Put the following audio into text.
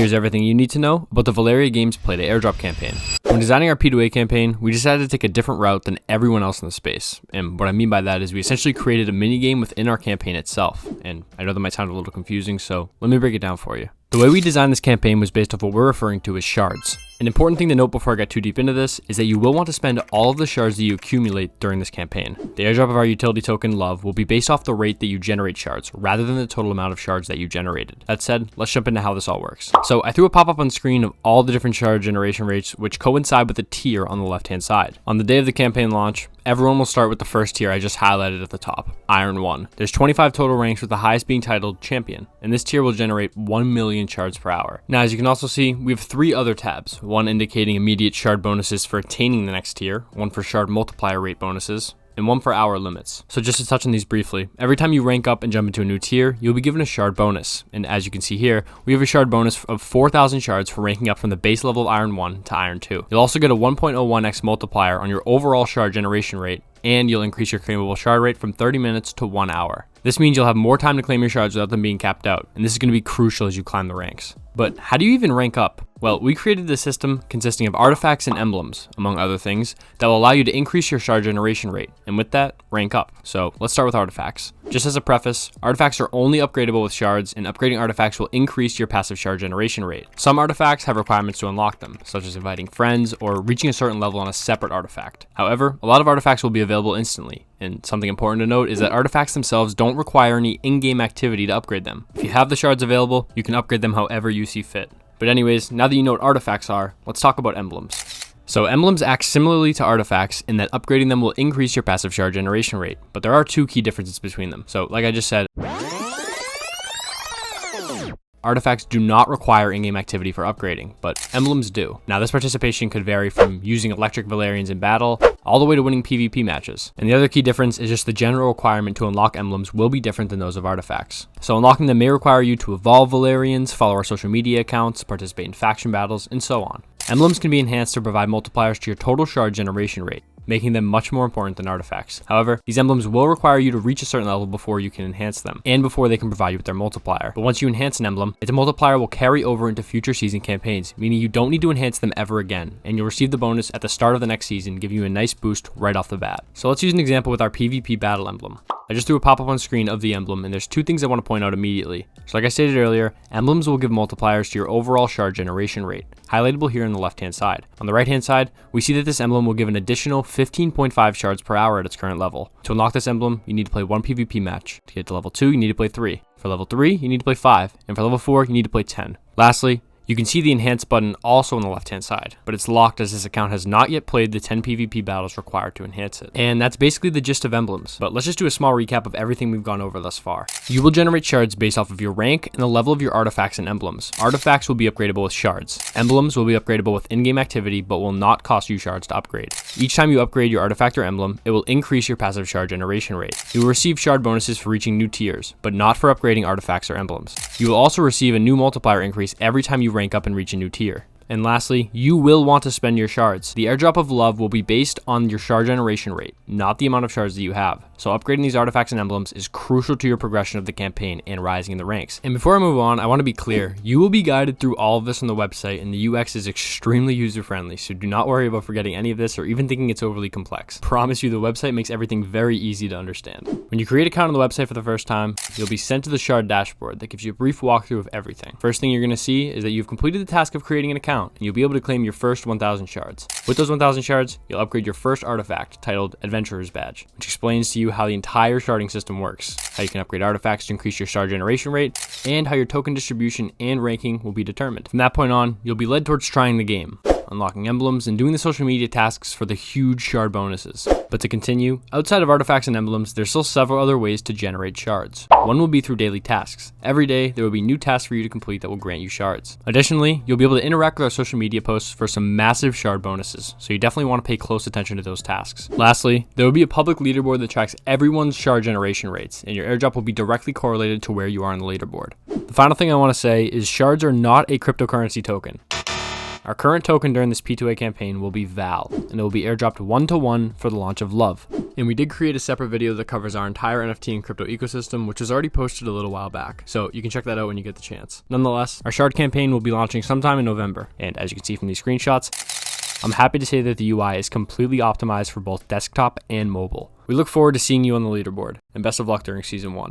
Here's everything you need to know about the Valeria Games play-to-airdrop campaign. When designing our P2A campaign, we decided to take a different route than everyone else in the space. And what I mean by that is we essentially created a minigame within our campaign itself. And I know that might sound a little confusing, so let me break it down for you. The way we designed this campaign was based off what we're referring to as shards. An important thing to note before I get too deep into this is that you will want to spend all of the shards that you accumulate during this campaign. The airdrop of our utility token, Love, will be based off the rate that you generate shards, rather than the total amount of shards that you generated. That said, let's jump into how this all works. So I threw a pop-up on screen of all the different shard generation rates, which coincide with the tier on the left-hand side. On the day of the campaign launch, everyone will start with the first tier I just highlighted at the top, Iron 1. There's 25 total ranks with the highest being titled Champion, and this tier will generate 1 million shards per hour. Now, as you can also see, we have 3 other tabs, one indicating immediate shard bonuses for attaining the next tier, one for shard multiplier rate bonuses, and one for hour limits. So just to touch on these briefly, every time you rank up and jump into a new tier, you'll be given a shard bonus. And as you can see here, we have a shard bonus of 4,000 shards for ranking up from the base level of Iron 1 to Iron 2. You'll also get a 1.01x multiplier on your overall shard generation rate, and you'll increase your claimable shard rate from 30 minutes to 1 hour. This means you'll have more time to claim your shards without them being capped out, and this is going to be crucial as you climb the ranks. But how do you even rank up? Well, we created this system consisting of artifacts and emblems, among other things, that will allow you to increase your shard generation rate, and with that, rank up. So let's start with artifacts. Just as a preface, artifacts are only upgradable with shards, and upgrading artifacts will increase your passive shard generation rate. Some artifacts have requirements to unlock them, such as inviting friends or reaching a certain level on a separate artifact. However, a lot of artifacts will be available instantly, and something important to note is that artifacts themselves don't require any in-game activity to upgrade them. If you have the shards available, you can upgrade them however you see fit. But anyways, now that you know what artifacts are, let's talk about emblems. So emblems act similarly to artifacts in that upgrading them will increase your passive shard generation rate, but there are 2 key differences between them. So like I just said, artifacts do not require in-game activity for upgrading, but emblems do. Now this participation could vary from using electric Valerians in battle, all the way to winning PvP matches. And the other key difference is just the general requirement to unlock emblems will be different than those of artifacts. So unlocking them may require you to evolve Valerians, follow our social media accounts, participate in faction battles, and so on. Emblems can be enhanced to provide multipliers to your total shard generation rate, making them much more important than artifacts. However, these emblems will require you to reach a certain level before you can enhance them, and before they can provide you with their multiplier. But once you enhance an emblem, its multiplier will carry over into future season campaigns, meaning you don't need to enhance them ever again, and you'll receive the bonus at the start of the next season, giving you a nice boost right off the bat. So let's use an example with our PvP battle emblem. I just threw a pop-up on screen of the emblem, and there's 2 things I want to point out immediately. So like I stated earlier, emblems will give multipliers to your overall shard generation rate, highlightable here on the left-hand side. On the right-hand side, we see that this emblem will give an additional 15.5 shards per hour at its current level. To unlock this emblem, you need to play 1 PvP match. To get to level 2, you need to play 3. For level 3, you need to play 5. And for level 4, you need to play 10. Lastly, you can see the enhance button also on the left-hand side, but it's locked as this account has not yet played the 10 PvP battles required to enhance it. And that's basically the gist of emblems, but let's just do a small recap of everything we've gone over thus far. You will generate shards based off of your rank and the level of your artifacts and emblems. Artifacts will be upgradable with shards. Emblems will be upgradable with in-game activity, but will not cost you shards to upgrade. Each time you upgrade your artifact or emblem, it will increase your passive shard generation rate. You will receive shard bonuses for reaching new tiers, but not for upgrading artifacts or emblems. You will also receive a new multiplier increase every time you rank up and reach a new tier. And lastly, you will want to spend your shards. The airdrop of Love will be based on your shard generation rate, not the amount of shards that you have. So upgrading these artifacts and emblems is crucial to your progression of the campaign and rising in the ranks. And before I move on, I want to be clear. You will be guided through all of this on the website, and the UX is extremely user-friendly, so do not worry about forgetting any of this or even thinking it's overly complex. Promise you, the website makes everything very easy to understand. When you create an account on the website for the first time, you'll be sent to the shard dashboard that gives you a brief walkthrough of everything. First thing you're going to see is that you've completed the task of creating an account, and you'll be able to claim your first 1,000 shards. With those 1,000 shards, you'll upgrade your first artifact titled Adventurer's Badge, which explains to you how the entire sharding system works, how you can upgrade artifacts to increase your shard generation rate, and how your token distribution and ranking will be determined. From that point on, you'll be led towards trying the game, unlocking emblems, and doing the social media tasks for the huge shard bonuses. But to continue, outside of artifacts and emblems, there's still several other ways to generate shards. One will be through daily tasks. Every day, there will be new tasks for you to complete that will grant you shards. Additionally, you'll be able to interact with our social media posts for some massive shard bonuses, so you definitely want to pay close attention to those tasks. Lastly, there will be a public leaderboard that tracks everyone's shard generation rates, and your airdrop will be directly correlated to where you are on the leaderboard. The final thing I want to say is shards are not a cryptocurrency token. Our current token during this P2A campaign will be Val, and it will be airdropped 1-to-1 for the launch of Love. And we did create a separate video that covers our entire NFT and crypto ecosystem, which was already posted a little while back, so you can check that out when you get the chance. Nonetheless, our shard campaign will be launching sometime in November, and as you can see from these screenshots, I'm happy to say that the UI is completely optimized for both desktop and mobile. We look forward to seeing you on the leaderboard, and best of luck during Season 1.